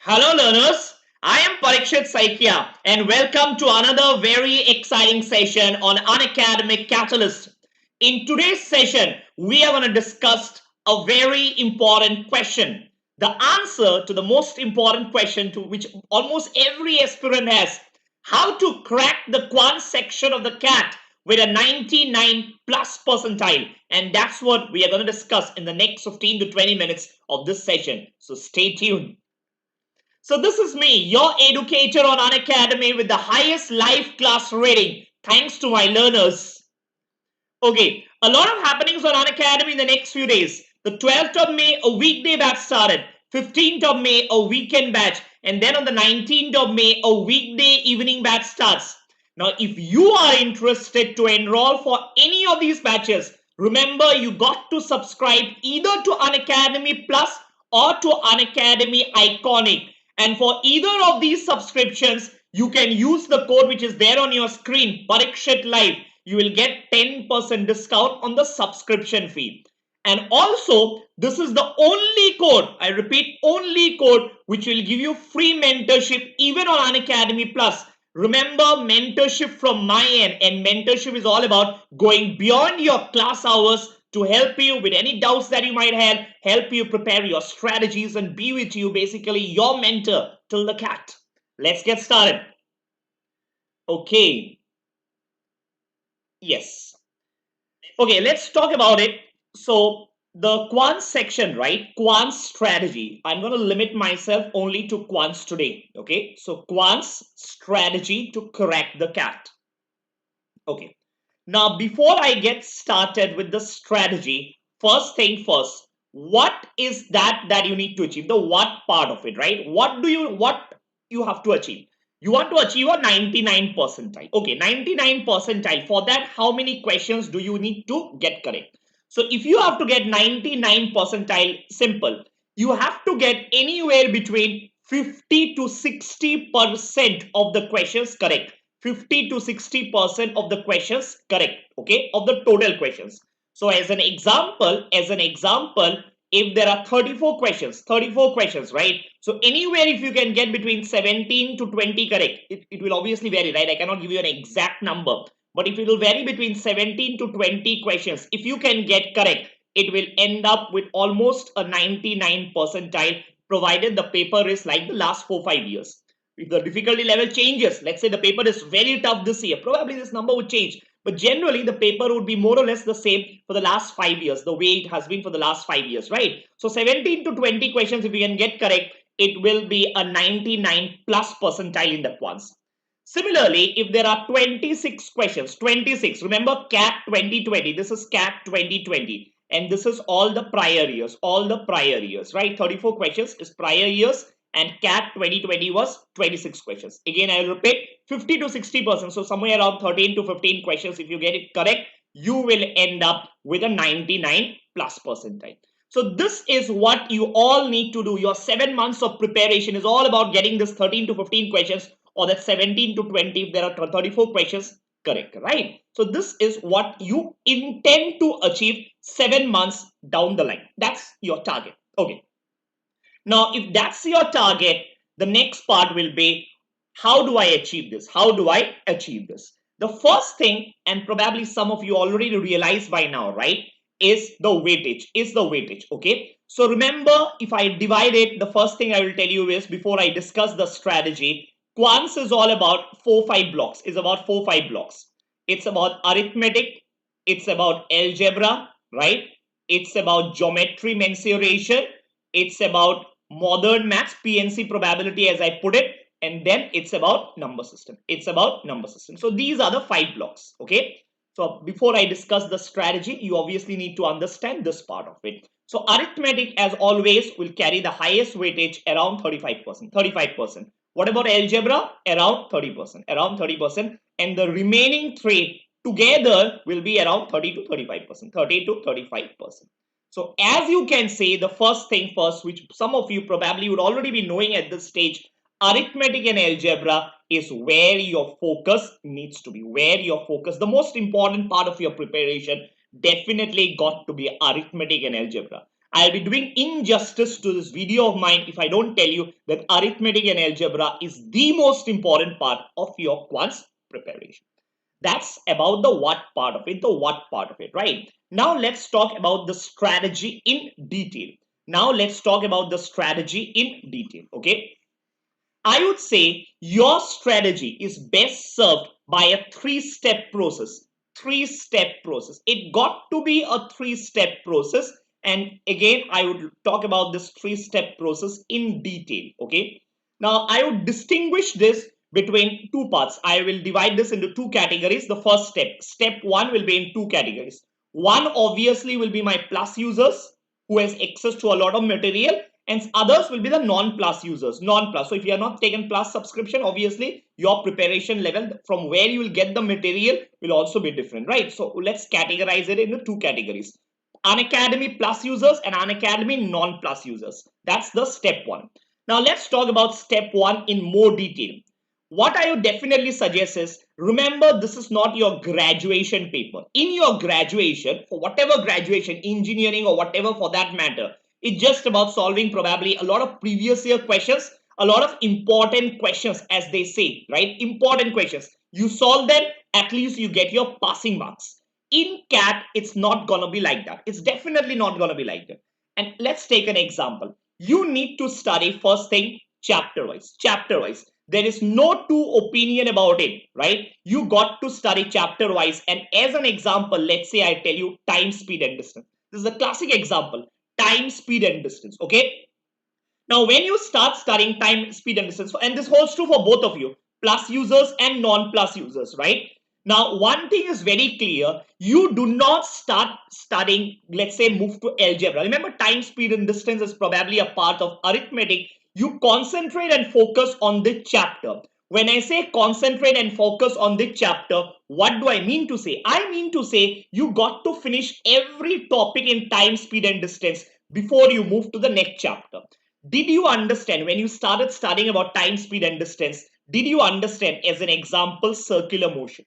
Hello learners, I am Parikshit Saikia and welcome to another very exciting session on Unacademy CAT-alyst. In today's session, we are going to discuss a very important question. The answer to the most important question to which almost every aspirant has. How to crack the quant section of the CAT with a 99 plus percentile. And that's what we are going to discuss in the next 15 to 20 minutes of this session. So stay tuned. So this is me, your educator on Unacademy with the highest live class rating. Thanks to my learners. Okay, a lot of happenings on Unacademy in the next few days. The 12th of May, a weekday batch started. 15th of May, a weekend batch. And then on the 19th of May, a weekday evening batch starts. Now, if you are interested to enroll for any of these batches, remember you got to subscribe either to Unacademy Plus or to Unacademy Iconic. And for either of these subscriptions, you can use the code which is there on your screen, Parikshit Live. You will get 10% discount on the subscription fee. And also, this is the only code, I repeat, only code which will give you free mentorship even on Unacademy Plus. Remember, mentorship from my end, and mentorship is all about going beyond your class hours to help you with any doubts that you might have, help you prepare your strategies and be with you, basically your mentor till the CAT. Let's get started. Okay. Yes. Okay, let's talk about it. So the quants section, right? Quant strategy. I'm going to limit myself only to quants today. Okay. So quants strategy to crack the CAT. Okay. Now, before I get started with the strategy, first thing first, what is that you need to achieve? The what part of it, right? What you have to achieve? You want to achieve a 99 percentile. Okay, 99 percentile. For that, how many questions do you need to get correct? So if you have to get 99 percentile, simple. You have to get anywhere between 50 to 60% of the questions correct. 50 to 60% of the questions correct, okay, of the total questions. So as an example, if there are 34 questions, right? So anywhere if you can get between 17 to 20 correct, it will obviously vary, right? I cannot give you an exact number, but if it will vary between 17 to 20 questions, if you can get correct, it will end up with almost a 99 percentile, provided the paper is like the last 4-5 years. If the difficulty level changes, let's say the paper is very tough this year, probably this number would change. But generally, the paper would be more or less the same for the last 5 years, the way it has been for the last 5 years, right? So 17 to 20 questions, if you can get correct, it will be a 99 plus percentile in the quants. Similarly, if there are 26 questions, 26, remember CAT 2020, this is CAT 2020. And this is all the prior years, right? 34 questions is prior years. And CAT 2020 was 26 questions. Again, I will repeat, 50 to 60%. So somewhere around 13 to 15 questions. If you get it correct, you will end up with a 99 plus percentile. So this is what you all need to do. Your 7 months of preparation is all about getting this 13 to 15 questions, or that 17 to 20 if there are 34 questions correct, right? So this is what you intend to achieve 7 months down the line. That's your target. Okay. Now, if that's your target, the next part will be, how do I achieve this? How do I achieve this? The first thing, and probably some of you already realize by now, right, is the weightage, okay? So remember, if I divide it, the first thing I will tell you is, before I discuss the strategy, quants is all about 4-5 blocks, It's about arithmetic, it's about algebra, right? It's about geometry mensuration, it's about modern maths, PNC probability as I put it, and then it's about number system. So these are the 5 blocks, okay? So before I discuss the strategy, you obviously need to understand this part of it. So arithmetic, as always, will carry the highest weightage, around 35%. What about algebra? Around 30%. And the remaining 3 together will be around 30 to 35%. So as you can see, the first thing first, which some of you probably would already be knowing at this stage, arithmetic and algebra is where your focus needs to be, the most important part of your preparation definitely got to be arithmetic and algebra. I'll be doing injustice to this video of mine if I don't tell you that arithmetic and algebra is the most important part of your quants preparation. That's about the what part of it, right? Now let's talk about the strategy in detail. Okay? I would say your strategy is best served by a three-step process. It got to be a three-step process. And again, I would talk about this three-step process in detail. Okay. Now, I would distinguish this between two parts. I will divide this into two categories. The first step one will be in two categories. One obviously will be my plus users who has access to a lot of material, and others will be the non-plus users. So if you are not taken plus subscription, obviously your preparation level from where you will get the material will also be different, right? So let's categorize it into two categories: Unacademy plus users and Unacademy non-plus users. That's the step one. Now let's talk about step one in more detail. What I would definitely suggest is, remember, this is not your graduation paper. In your graduation, for whatever graduation, engineering or whatever for that matter, it's just about solving probably a lot of previous year questions, a lot of important questions, as they say, right? Important questions. You solve them, at least you get your passing marks. In CAT, it's not gonna be like that. It's definitely not gonna be like that. And let's take an example. You need to study first thing chapter wise. There is no two opinion about it, right? You got to study chapter wise. And as an example, let's say I tell you time, speed and distance. This is a classic example. Time, speed and distance. Okay. Now, when you start studying time, speed and distance, and this holds true for both of you, plus users and non-plus users, right? Now, one thing is very clear. You do not start studying, let's say, move to algebra. Remember, time, speed and distance is probably a part of arithmetic. You concentrate and focus on the chapter. When I say concentrate and focus on the chapter, what do I mean to say? I mean to say you got to finish every topic in time, speed and distance before you move to the next chapter. Did you understand when you started studying about time, speed and distance? Did you understand, as an example, circular motion?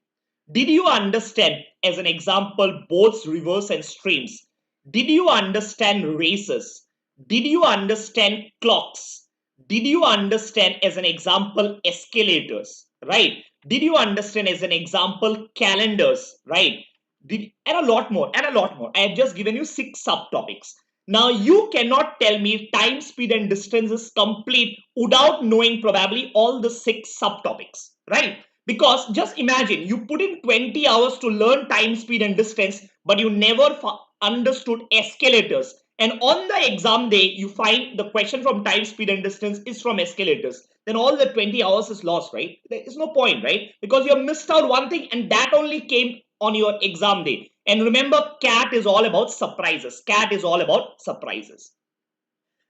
Did you understand, as an example, boats, rivers and streams? Did you understand races? Did you understand clocks? Did you understand, as an example, escalators, right? Did you understand, as an example, calendars, right? And a lot more. I have just given you 6 subtopics. Now, you cannot tell me time, speed and distance is complete without knowing probably all the 6 subtopics, right? Because just imagine, you put in 20 hours to learn time, speed and distance, but you never understood escalators. And on the exam day, you find the question from time, speed and distance is from escalators. Then all the 20 hours is lost, right? There is no point, right? Because you have missed out one thing and that only came on your exam day. And remember, CAT is all about surprises.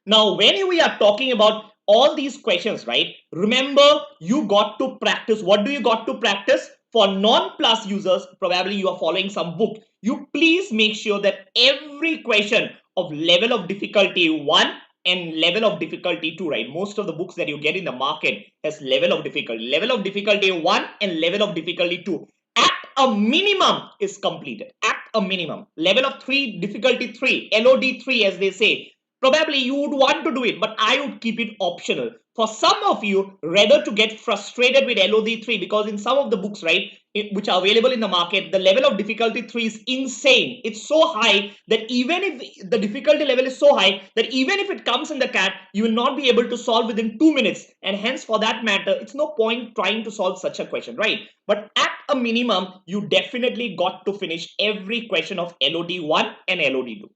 Now, when we are talking about all these questions, right? Remember, you got to practice. What do you got to practice? For non-plus users, probably you are following some book. You please make sure that every question of level of difficulty 1 and level of difficulty 2, right? Most of the books that you get in the market has level of difficulty. Level of difficulty 1 and level of difficulty 2. At a minimum is completed. At a minimum. Level of 3, difficulty 3, LOD 3 as they say. Probably you would want to do it, but I would keep it optional. For some of you, rather to get frustrated with LOD 3, because in some of the books, right, which are available in the market, the level of difficulty 3 is insane. It's so high that even if the difficulty level is so high that even if it comes in the CAT, you will not be able to solve within 2 minutes. And hence, for that matter, it's no point trying to solve such a question, right? But at a minimum, you definitely got to finish every question of LOD 1 and LOD 2.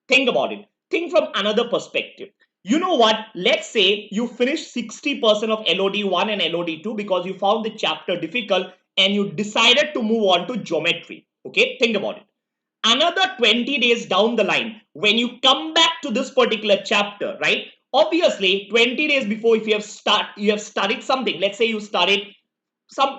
Think about it. Think from another perspective. You know what? Let's say you finish 60% of LOD 1 and LOD 2 because you found the chapter difficult and you decided to move on to geometry. Okay, think about it. Another 20 days down the line, when you come back to this particular chapter, right? Obviously, 20 days before, if you have studied something, let's say you studied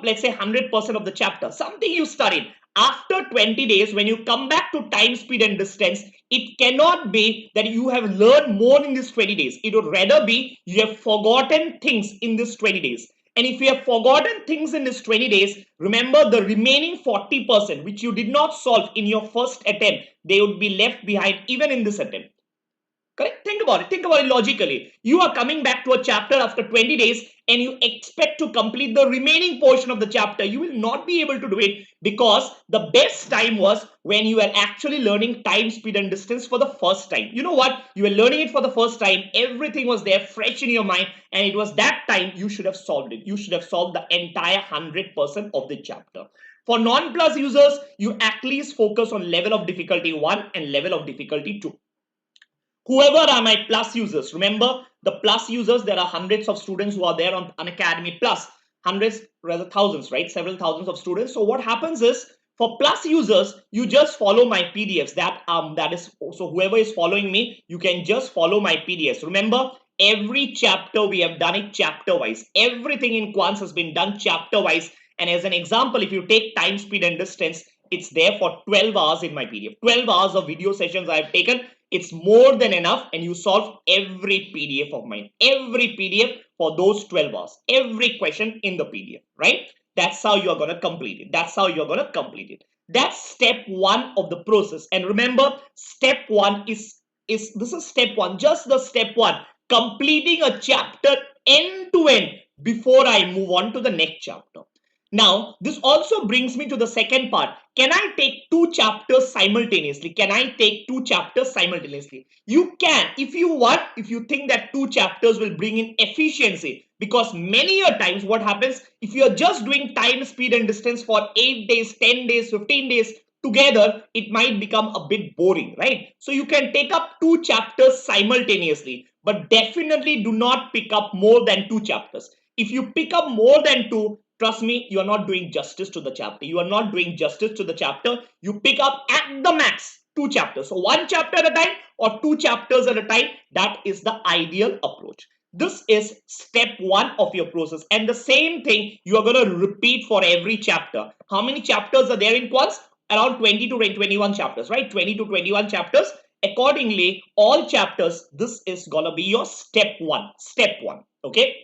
let's say 100% of the chapter, something you studied. After 20 days, when you come back to time, speed and distance, it cannot be that you have learned more in these 20 days. It would rather be you have forgotten things in these 20 days. And if you have forgotten things in these 20 days, remember the remaining 40%, which you did not solve in your first attempt, they would be left behind even in this attempt. Correct? Think about it. Think about it logically. You are coming back to a chapter after 20 days and you expect to complete the remaining portion of the chapter. You will not be able to do it because the best time was when you were actually learning time, speed, and distance for the first time. You know what? You were learning it for the first time. Everything was there fresh in your mind, and it was that time you should have solved it. You should have solved the entire 100% of the chapter. For non-plus users, you at least focus on level of difficulty 1 and level of difficulty 2. Whoever are my plus users, remember the plus users, there are hundreds of students who are there on Unacademy Plus, hundreds, rather thousands, right? Several thousands of students. So what happens is, for plus users, you just follow my PDFs. That is, so whoever is following me, you can just follow my PDFs. Remember, every chapter we have done it chapter wise. Everything in Quants has been done chapter wise. And as an example, if you take time, speed, and distance, it's there for 12 hours in my PDF. 12 hours of video sessions I have taken. It's more than enough, and you solve every PDF of mine. Every PDF for those 12 hours. Every question in the PDF, right? That's how you're going to complete it. That's how you're going to complete it. That's step 1 of the process. And remember, step 1 is this is step 1, just the step 1, completing a chapter end to end before I move on to the next chapter. Now, this also brings me to the second part. Can I take 2 chapters simultaneously? Can I take 2 chapters simultaneously? You can, if you want, if you think that 2 chapters will bring in efficiency. Because many a times what happens, if you are just doing time, speed, and distance for 8 days, 10 days, 15 days together, it might become a bit boring, right? So you can take up 2 chapters simultaneously, but definitely do not pick up more than 2 chapters. If you pick up more than 2, trust me, you are not doing justice to the chapter. You are not doing justice to the chapter. You pick up at the max 2 chapters. So 1 chapter at a time or 2 chapters at a time. That is the ideal approach. This is step 1 of your process. And the same thing you are going to repeat for every chapter. How many chapters are there in Quants? Around 20 to 21 chapters, right? 20 to 21 chapters. Accordingly, all chapters, this is going to be your step 1. Step 1. Okay.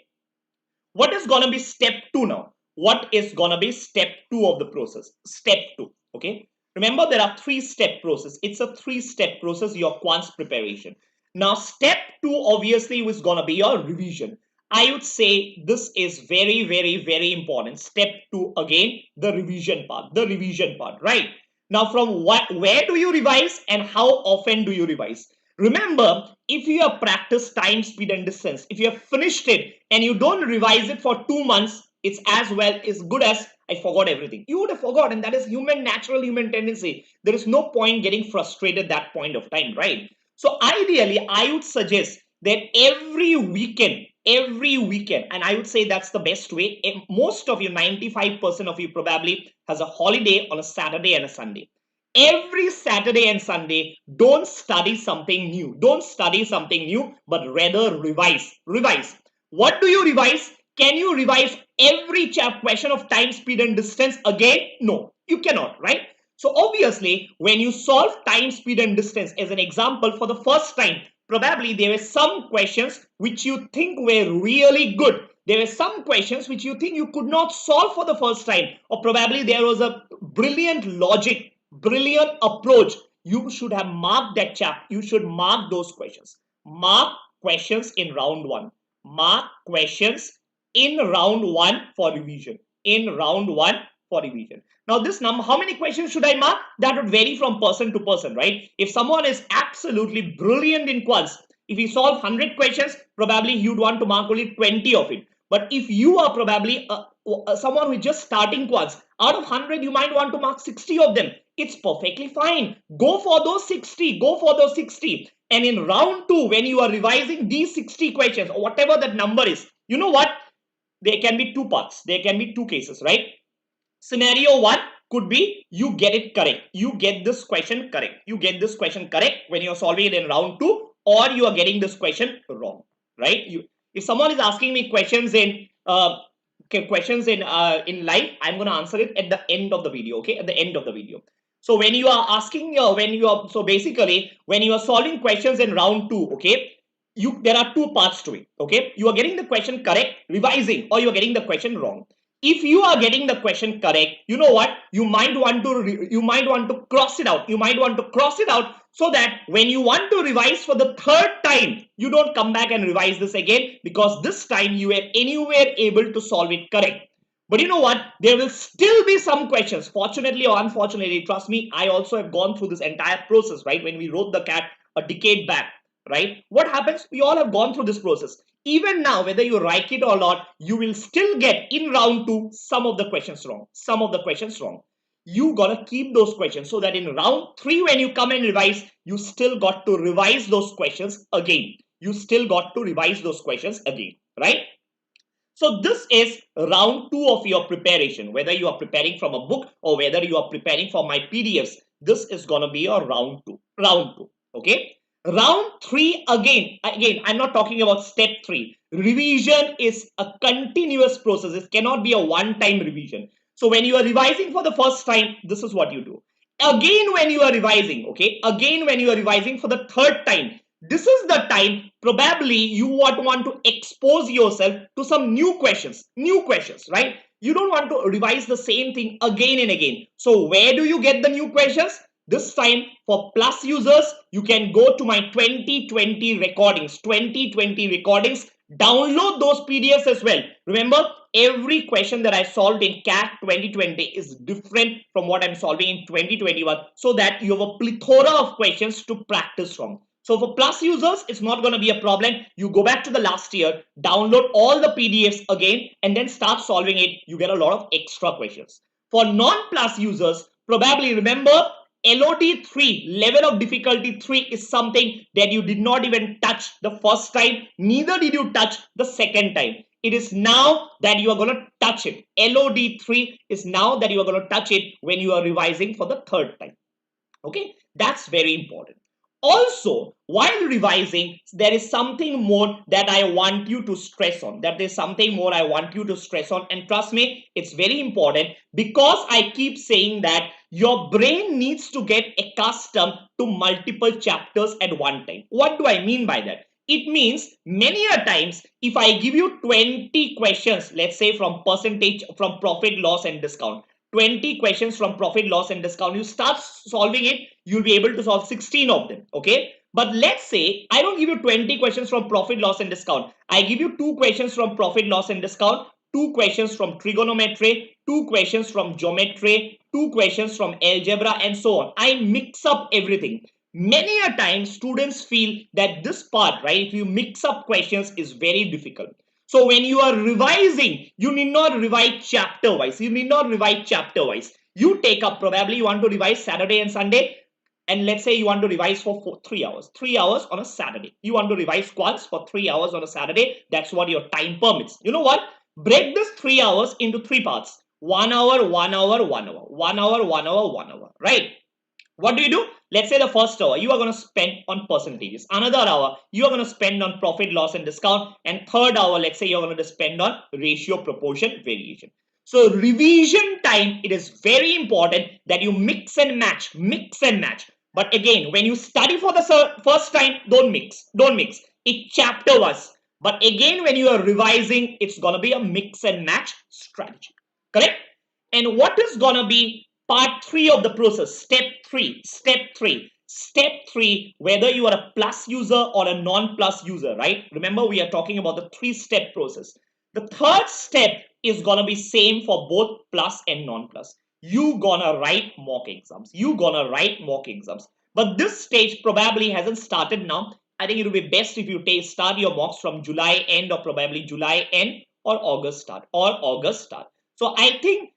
What is going to be step 2 now? What is going to be step 2 of the process? Step 2. Okay. Remember, there are 3-step process. It's a 3-step process, your Quants preparation. Now, step 2 obviously is going to be your revision. I would say this is very, very, very important. Step 2, again, the revision part. The revision part, right? Now, from where do you revise and how often do you revise? Remember, if you have practiced time, speed, and distance, if you have finished it and you don't revise it for 2 months, it's as well as good as I forgot everything. You would have forgotten. That is natural human tendency. There is no point getting frustrated at that point of time, right? So ideally, I would suggest that every weekend, and I would say that's the best way. Most of you, 95% of you probably has a holiday on a Saturday and a Sunday. Every Saturday and Sunday, don't study something new. Don't study something new, but rather revise. Revise. What do you revise? Can you revise every question of time, speed, and distance again? No, you cannot, right? So obviously, when you solve time, speed, and distance as an example for the first time, probably there were some questions which you think were really good. There were some questions which you think you could not solve for the first time, or probably there was a brilliant logic, brilliant approach. You should have marked that chapter. You should mark those questions. Mark questions in round 1. Mark questions in round 1 for revision. In round 1 for revision. Now this number, how many questions should I mark? That would vary from person to person, right? If someone is absolutely brilliant in Quants, if he solves 100 questions, probably you'd want to mark only 20 of it. But if you are probably someone who is just starting Quants, out of 100, you might want to mark 60 of them. It's perfectly fine. Go for those 60. Go for those 60. And in round 2, when you are revising these 60 questions or whatever that number is, you know what? There can be 2 parts. There can be 2 cases, right? Scenario 1 could be you get it correct. You get this question correct. You get this question correct when you're solving it in round 2, or you are getting this question wrong, right? If someone is asking me questions in live, I'm going to answer it at the end of the video, okay? At the end of the video. So when you are asking, so basically when you are solving questions in round 2, okay, there are 2 parts to it, okay? You are getting the question correct, revising, or you are getting the question wrong. If you are getting the question correct, you know what? You might want to cross it out. You might want to cross it out so that when you want to revise for the third time, you don't come back and revise this again, because this time you were anywhere able to solve it correct. But you know what? There will still be some questions. Fortunately or unfortunately, trust me, I also have gone through this entire process, right? When we wrote the CAT a decade back, right? What happens? We all have gone through this process. Even now, whether you like it or not, you will still get in round 2 some of the questions wrong. Some of the questions wrong. You gotta keep those questions so that in round 3, when you come and revise, you still got to revise those questions again. You still got to revise those questions again, right? So this is round 2 of your preparation. Whether you are preparing from a book or whether you are preparing for my PDFs, this is going to be your round 2. Round 2. Okay. Round 3, again, I'm not talking about step 3. Revision is a continuous process. It cannot be a one-time revision. So when you are revising for the first time, this is what you do. Again, when you are revising, okay, again, when you are revising for the third time, this is the time probably you want to expose yourself to some new questions, right? You don't want to revise the same thing again and again. So where do you get the new questions? This time for Plus users, you can go to my 2020 recordings, download those PDFs as well. Remember, every question that I solved in CAT 2020 is different from what I'm solving in 2021, so that you have a plethora of questions to practice from. So for Plus users, it's not going to be a problem. You go back to the last year, download all the PDFs again, and then start solving it. You get a lot of extra questions. For non-Plus users, probably remember LOD 3, level of difficulty 3, is something that you did not even touch the first time, neither did you touch the second time. It is now that you are going to touch it. LOD 3 is now that you are going to touch it when you are revising for the third time. Okay, that's very important. Also, while revising, there is something more that I want you to stress on. And trust me, it's very important, because I keep saying that your brain needs to get accustomed to multiple chapters at one time. What do I mean by that? It means many a times, if I give you 20 questions, let's say from profit, loss and discount, 20 questions from profit, loss and discount, you start solving it, you'll be able to solve 16 of them. Okay, but let's say I don't give you 20 questions from profit, loss and discount. I give you 2 questions from profit, loss and discount, 2 questions from trigonometry, 2 questions from geometry, 2 questions from algebra, and so on. I mix up everything. Many a time students feel that this part, right, if you mix up questions, is very difficult. So when you are revising, you need not revise chapter wise. You take up, probably you want to revise Saturday and Sunday, and let's say you want to revise for 3 hours. 3 hours on a Saturday. You want to revise quants for 3 hours on a Saturday. That's what your time permits. You know what? Break this 3 hours into 3 parts. 1 hour, 1 hour, 1 hour. 1 hour, 1 hour, 1 hour. Right? What do? Let's say the first hour you are going to spend on percentages. Another hour you are going to spend on profit, loss and discount. And third hour, let's say you're going to spend on ratio, proportion, variation. So revision time, it is very important that you mix and match. But again, when you study for the first time, don't mix. It chapter wise. But again, when you are revising, it's going to be a mix and match strategy. Correct? And what is going to be part 3 of the process? Step 3, whether you are a plus user or a non-plus user, right? Remember, we are talking about the 3-step process. The third step is going to be same for both plus and non-plus. You gonna write mock exams. But this stage probably hasn't started now. I think it will be best if you start your mocks from July end, or probably July end or August start. So I think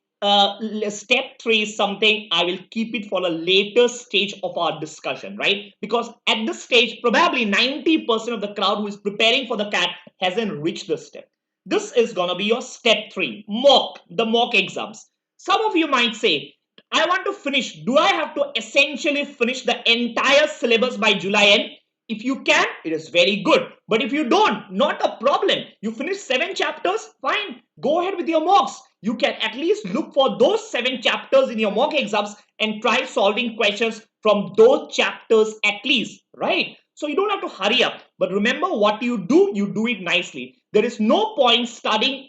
step 3 is something I will keep it for a later stage of our discussion, right? Because at this stage, probably 90% of the crowd who is preparing for the CAT hasn't reached this step. This is going to be your step 3, the mock exams. Some of you might say, I want to finish. Do I have to essentially finish the entire syllabus by July end? If you can, it is very good. But if you don't, not a problem. You finish 7 chapters, fine. Go ahead with your mocks. You can at least look for those 7 chapters in your mock exams and try solving questions from those chapters at least, right? So you don't have to hurry up. But remember, what you do it nicely. There is no point studying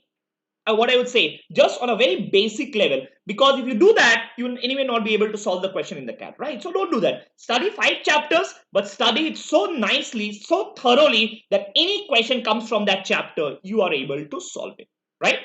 what I would say, just on a very basic level, because if you do that, you will anyway not be able to solve the question in the CAT, right? So don't do that. Study 5 chapters, but study it so nicely, so thoroughly that any question comes from that chapter, you are able to solve it, right?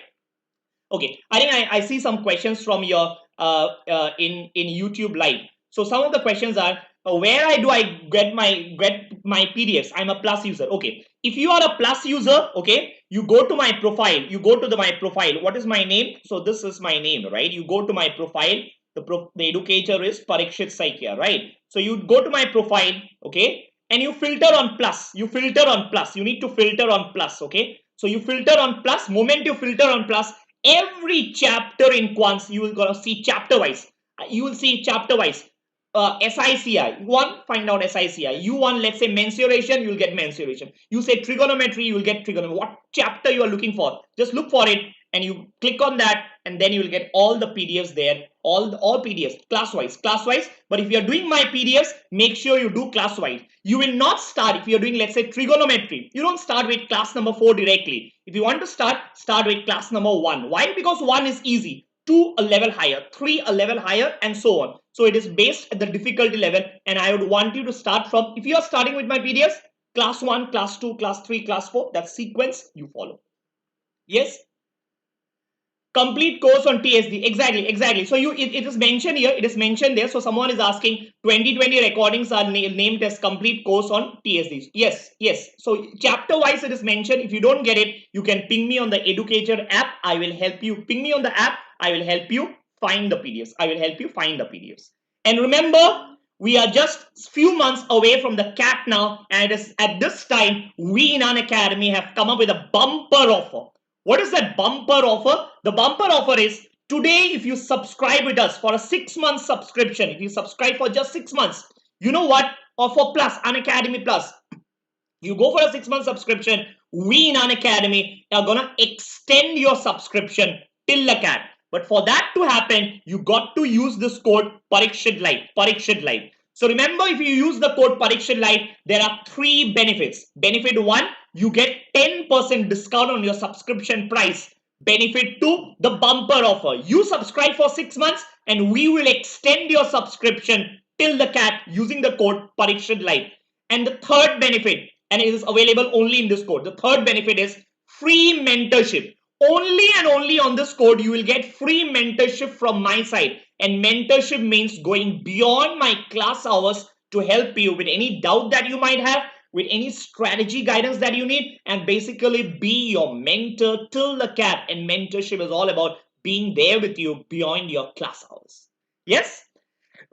Okay, I think I see some questions from your in YouTube live. So some of the questions are, where do I get my PDFs? I'm a Plus user. Okay, if you are a Plus user, okay, you go to my profile. You go to my profile. What is my name? So this is my name, right? You go to my profile. The educator is Parikshit Saikia, right? So you go to my profile, okay, and you filter on Plus. You filter on Plus. You need to filter on Plus, okay. So you filter on Plus. Moment you filter on Plus, every chapter in quants you will gonna see chapter wise. You will see chapter wise. SICI, you want find out SICI. You want, let's say, mensuration, you will get mensuration. You say trigonometry, you will get trigonometry. What chapter you are looking for, just look for it and you click on that, and then you will get all the PDFs there, all PDFs class wise. But if you are doing my PDFs, make sure you do class wise. You will not start, if you are doing, let's say, trigonometry, you don't start with class number 4 directly. If you want to start with class number 1. Why? Because 1 is easy, 2 a level higher, 3 a level higher, and so on. So it is based at the difficulty level, and I would want you to start from, if you are starting with my PDFs, class 1, class 2, class 3, class 4, that sequence you follow. Yes. Complete course on TSD. Exactly. So it is mentioned here. It is mentioned there. So someone is asking, 2020 recordings are named as complete course on TSD. Yes. So chapter wise it is mentioned. If you don't get it, you can ping me on the educator app. I will help you. Ping me on the app. I will help you find the PDFs. And remember, we are just few months away from the CAT now, and it is at this time we in Unacademy have come up with a bumper offer. What is that bumper offer? The bumper offer is, today if you subscribe with us for a 6-month subscription, if you subscribe for just 6 months, you know what? Or for Plus, Unacademy Plus, you go for a 6-month subscription, we in Unacademy are gonna extend your subscription till the CAT. But for that to happen, you got to use this code Parikshit Live. So remember, if you use the code Parikshit Live, there are 3 benefits. Benefit 1, you get 10% discount on your subscription price. Benefit 2, the bumper offer. You subscribe for 6 months and we will extend your subscription till the CAT using the code Parikshit Live. And the third benefit, and it is available only in this code, the third benefit is free mentorship. Only and only on this code you will get free mentorship from my side. And mentorship means going beyond my class hours to help you with any doubt that you might have, with any strategy guidance that you need, and basically be your mentor till the CAT. And mentorship is all about being there with you beyond your class hours. Yes?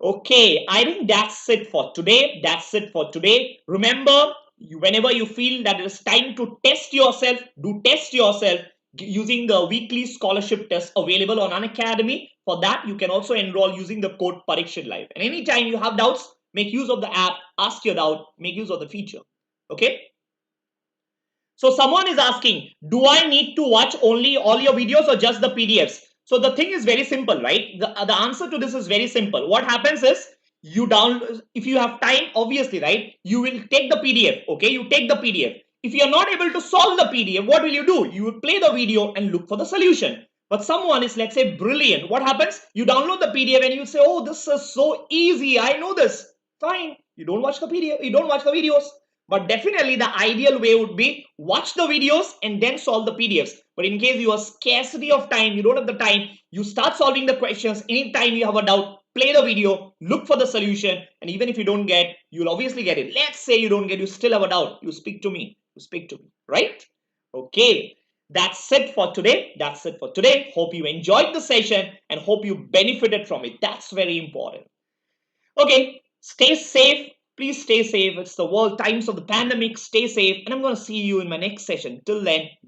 Okay, I think that's it for today. Remember, whenever you feel that it is time to test yourself, do test yourself using the weekly scholarship test available on Unacademy. For that, you can also enroll using the code Parikshit Live. And anytime you have doubts, make use of the app, ask your doubt, make use of the feature. Okay? So someone is asking, do I need to watch only all your videos or just the PDFs? So the thing is very simple, right? The answer to this is very simple. What happens is, you download, if you have time, obviously, right? You will take the PDF, okay? You take the PDF. If you are not able to solve the PDF, what will you do? You will play the video and look for the solution. But someone is, let's say, brilliant. What happens? You download the PDF and you say, oh, this is so easy. I know this. Fine. You don't watch the PDF. You don't watch the videos. But definitely the ideal way would be watch the videos and then solve the PDFs. But in case you have scarcity of time, you don't have the time, you start solving the questions. Anytime you have a doubt, play the video, look for the solution, and even if you don't get, you'll obviously get it. Let's say you don't get, you still have a doubt, you speak to me, right? Okay, that's it for today. Hope you enjoyed the session and hope you benefited from it. That's very important. Okay, stay safe. Please stay safe. It's the world times of the pandemic. Stay safe, and I'm going to see you in my next session. Till then,